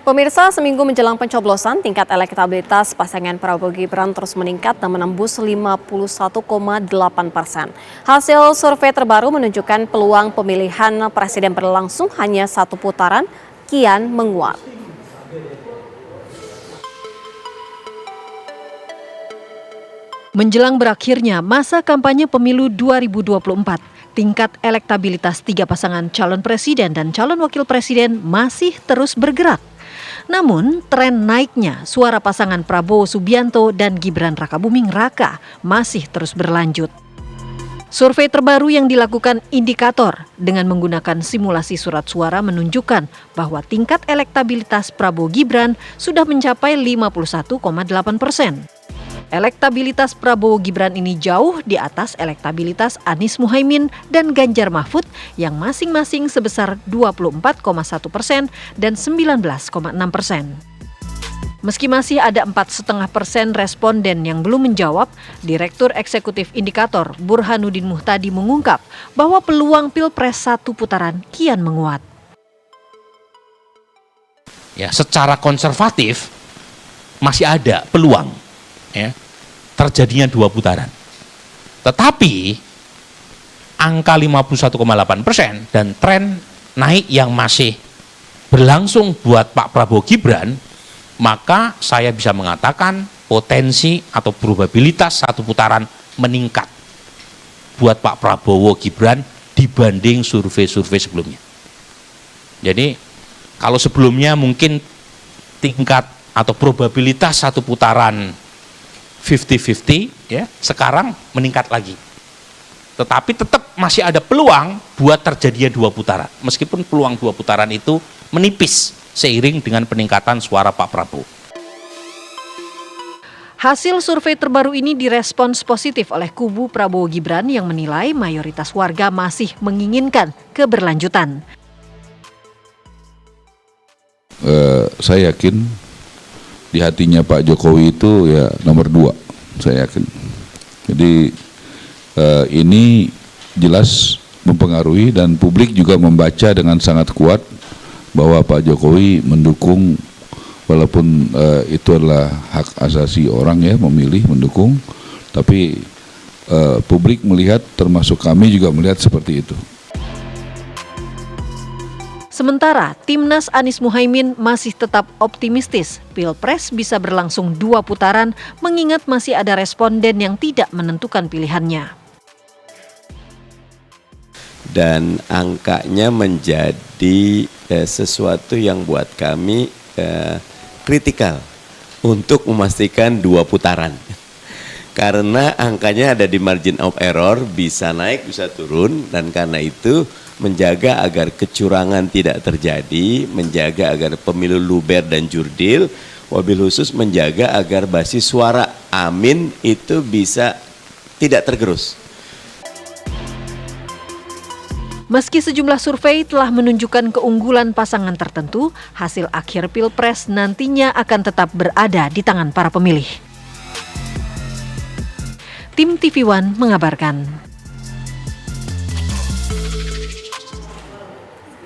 Pemirsa, seminggu menjelang pencoblosan, tingkat elektabilitas pasangan Prabowo Gibran terus meningkat dan menembus 51,8%. Hasil survei terbaru menunjukkan peluang pemilihan presiden berlangsung hanya satu putaran kian menguat. Menjelang berakhirnya masa kampanye pemilu 2024, tingkat elektabilitas tiga pasangan calon presiden dan calon wakil presiden masih terus bergerak. Namun, tren naiknya suara pasangan Prabowo Subianto dan Gibran Rakabuming Raka masih terus berlanjut. Survei terbaru yang dilakukan Indikator dengan menggunakan simulasi surat suara menunjukkan bahwa tingkat elektabilitas Prabowo Gibran sudah mencapai 51,8%. Elektabilitas Prabowo Gibran ini jauh di atas elektabilitas Anies Muhaimin dan Ganjar Mahfud yang masing-masing sebesar 24,1% dan 19,6%. Meski masih ada 4,5% responden yang belum menjawab, Direktur Eksekutif Indikator Burhanuddin Muhtadi mengungkap bahwa peluang Pilpres satu putaran kian menguat. Ya, secara konservatif masih ada peluang ya terjadinya dua putaran. Tetapi angka 51,8% dan tren naik yang masih berlangsung buat Pak Prabowo Gibran, maka saya bisa mengatakan potensi atau probabilitas satu putaran meningkat buat Pak Prabowo Gibran dibanding survei-survei sebelumnya. Jadi kalau sebelumnya mungkin tingkat atau probabilitas satu putaran 50-50 ya, sekarang meningkat lagi. Tetapi tetap masih ada peluang buat terjadinya dua putaran. Meskipun peluang dua putaran itu menipis seiring dengan peningkatan suara Pak Prabowo. Hasil survei terbaru ini direspons positif oleh kubu Prabowo Gibran yang menilai mayoritas warga masih menginginkan keberlanjutan. Saya yakin di hatinya Pak Jokowi itu ya nomor 2, saya yakin. Jadi ini jelas mempengaruhi dan publik juga membaca dengan sangat kuat bahwa Pak Jokowi mendukung, walaupun itu adalah hak asasi orang ya memilih, mendukung, tapi publik melihat, termasuk kami juga melihat seperti itu. Sementara Timnas Anies Muhaimin masih tetap optimistis Pilpres bisa berlangsung dua putaran mengingat masih ada responden yang tidak menentukan pilihannya. Dan angkanya menjadi sesuatu yang buat kami kritikal untuk memastikan dua putaran. Karena angkanya ada di margin of error, bisa naik bisa turun, dan karena itu menjaga agar kecurangan tidak terjadi, menjaga agar pemilu luber dan jurdil, wabil khusus menjaga agar basis suara amin itu bisa tidak tergerus. Meski sejumlah survei telah menunjukkan keunggulan pasangan tertentu, hasil akhir Pilpres nantinya akan tetap berada di tangan para pemilih. Tim TV One mengabarkan.